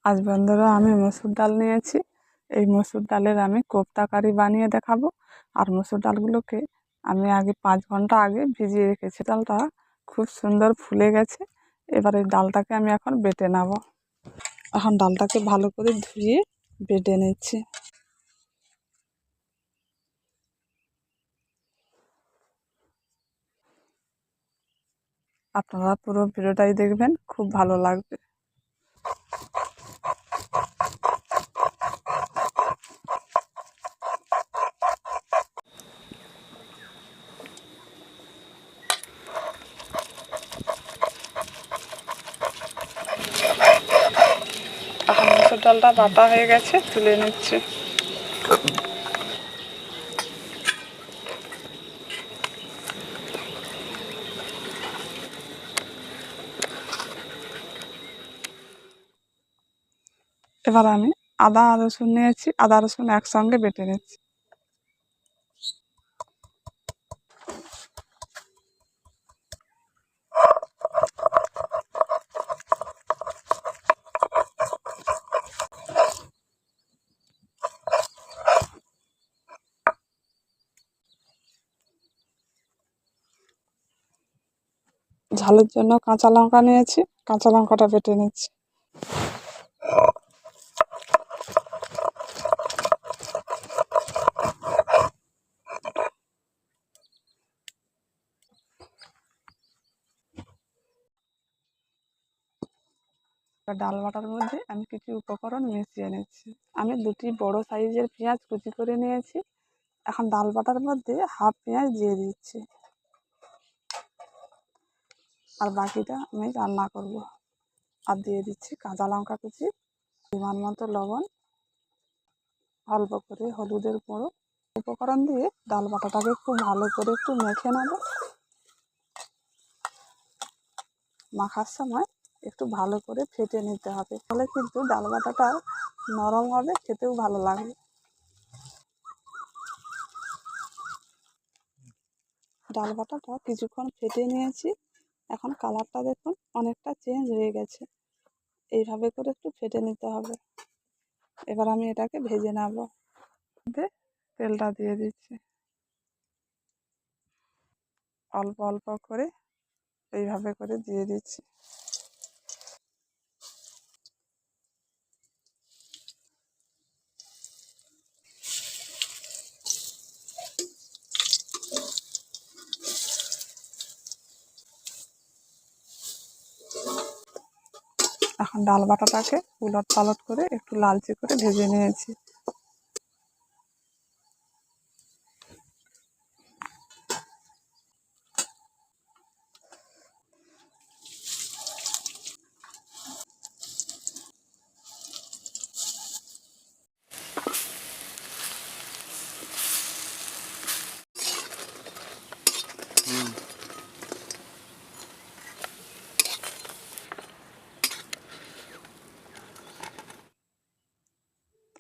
আজ বন্ধুরা আমি মসুর ডাল নিয়েছি। এই মসুর ডালের আমি কোপ্তা কারি বানিয়ে দেখাবো। আর মসুর ডালগুলোকে আমি আগে 5 ঘন্টা আগে ভিজিয়ে রেখেছি। ডালটা খুব সুন্দর ফুলে গেছে। এবার এই ডালটাকে আমি এখন বেটে নেব। এখন ডালটাকে ভালো করে ধুয়ে বেটে নিচ্ছি। আপনারা পুরো ভিডিওটাই দেখবেন, খুব ভালো লাগবে। এখন মসুর ডালটা বাটা হয়ে গেছে, তুলে নিচ্ছি। এবার আমি আদা আর রসুন নিয়েছি, আদা রসুন একসঙ্গে বেটে নিচ্ছি। ঝালের জন্য কাঁচা লঙ্কা নিয়েছি, কাঁচা লঙ্কাটা বেটে নিচ্ছি। ডাল বাটার মধ্যে আমি কিছু উপকরণ মিশিয়ে নিচ্ছি। আমি 2টি বড় সাইজের পেঁয়াজ কুচি করে নিয়েছি। এখন ডাল বাটার মধ্যে হাফ পেঁয়াজ দিয়ে দিচ্ছি, আর বাকিটা আমি রান্না করব। আর দিয়ে দিচ্ছি কাঁচা লঙ্কা কুচি, পরিমাণ মতো লবণ, অল্প করে হলুদের গুঁড়ো। উপকরণ দিয়ে ডাল বাটাটাকে খুব ভালো করে একটু মেখে নেব। মাখার সময় একটু ভালো করে ফেটে নিতে হবে, তাহলে কিন্তু ডাল বাটাটা নরম হবে, খেতেও ভালো লাগবে। ডাল বাটাটা কিছুক্ষণ ফেটে নিয়েছি। এখন কালারটা দেখুন অনেকটা চেঞ্জ হয়ে গেছে। এইভাবে করে একটু ফেটে নিতে হবে। এবার আমি এটাকে ভেজে নেব। তেলটা দিয়ে দিচ্ছি অল্প অল্প করে, এইভাবে করে দিয়ে দিচ্ছি। এখন ডাল বাটাটাকে উলট পালট করে একটু লালচে করে ভেজে নিয়েছি।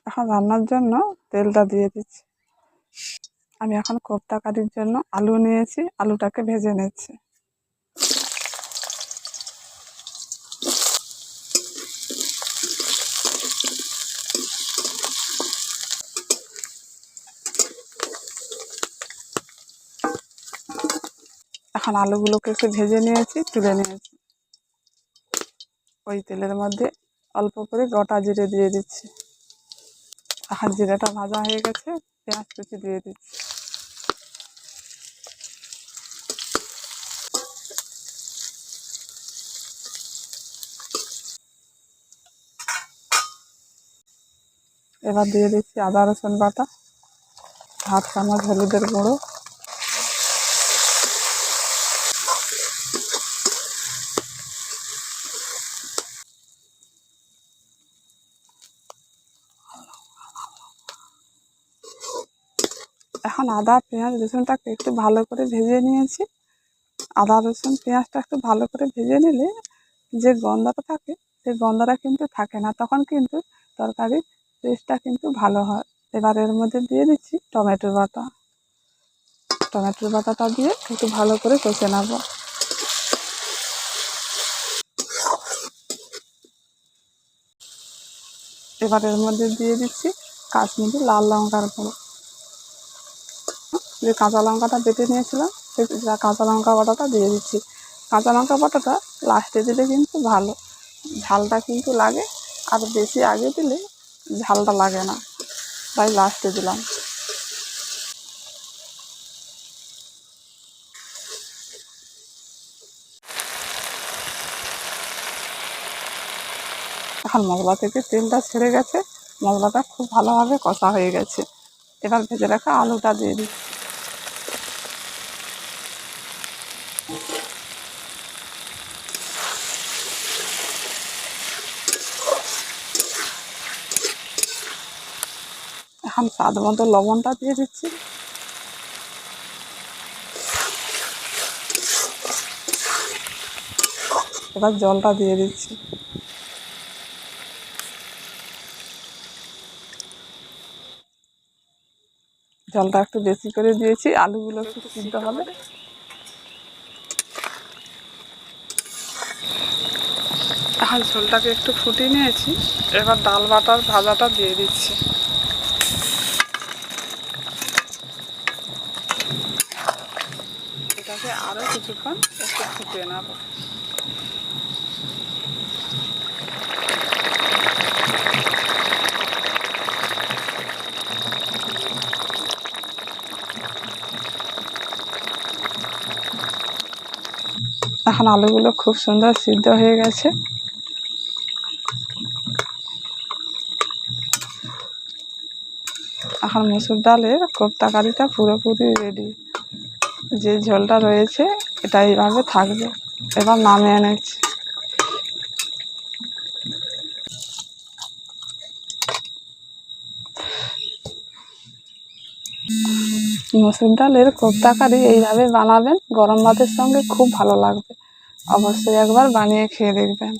এখন রান্নার জন্য তেলটা দিয়ে দিচ্ছি। আমি এখন কোপ্তা কারির জন্য আলু নিয়েছি, আলুটাকে ভেজে নিচ্ছি। এখন আলুগুলোকে একটু ভেজে নিয়েছি, তুলে নিয়েছি। ওই তেলের মধ্যে অল্প করে গোটা জিরে দিয়ে দিচ্ছি। এখন জিরেটা ভাজা হয়ে গেছে, পেঁয়াজ কুচি দিয়ে দিচ্ছি। এবার দিয়ে দিচ্ছি আদা রসুন বাটা, হাফ চামচ হলুদের গুঁড়ো, এখন আদা পেঁয়াজ রসুনটাকে একটু ভালো করে ভেজে নিয়েছি। আদা রসুন পেঁয়াজটা একটু ভালো করে ভেজে নিলে যে গন্ধটা থাকে, সেই গন্ধটা কিন্তু থাকে না, তখন কিন্তু তরকারির টেস্টটা কিন্তু ভালো হয়। এবার এর মধ্যে দিয়ে দিচ্ছি টমেটোর বাটা। টমেটোর বাটাটা দিয়ে একটু ভালো করে কষে নেব। এবার এর মধ্যে দিয়ে দিচ্ছি কাশ্মীরি লাল লঙ্কার গুঁড়ো। যে কাঁচা লঙ্কাটা বেটে নিয়েছিলাম সেই কাঁচা লঙ্কা বাটাটা দিয়ে দিচ্ছি। কাঁচা লঙ্কা বাটাটা লাস্টে দিলে কিন্তু ভালো, ঝালটা কিন্তু লাগে, আর বেশি আগে দিলে ঝালটা লাগে না, তাই লাস্টে দিলাম। এখন মশলা থেকে তেলটা ছেড়ে গেছে, মশলাটা খুব ভালোভাবে কষা হয়ে গেছে। এবার ভেজে রাখা আলুটা দিয়ে দিচ্ছি। এখন স্বাদ মতো লবণটা দিয়ে দিচ্ছি। এবার জলটা দিয়ে দিচ্ছি। জলটা একটু বেশি করে দিয়েছি, আলুগুলো একটু সিদ্ধ হবে। এখন ঝোলটাকে একটু ফুটিয়ে নিয়েছি, এবার ডাল বাটার ভাজাটা দিয়ে দিচ্ছি। এটাকে আরও কিছুক্ষণ একটু ফুটিয়ে নেব। এখন আলুগুলো খুব সুন্দর সিদ্ধ হয়ে গেছে। এখন মসুর ডালের কোপ্তা কারিটা পুরোপুরি রেডি। যে ঝোলটা রয়েছে এটা এইভাবে থাকবে। এবার নামিয়ে নিচ্ছি। মসুর ডালের কোপ্তা কারি এইভাবে বানাবেন, গরম ভাতের সঙ্গে খুব ভালো লাগবে। অবশ্যই একবার বানিয়ে খেয়ে দেখবেন।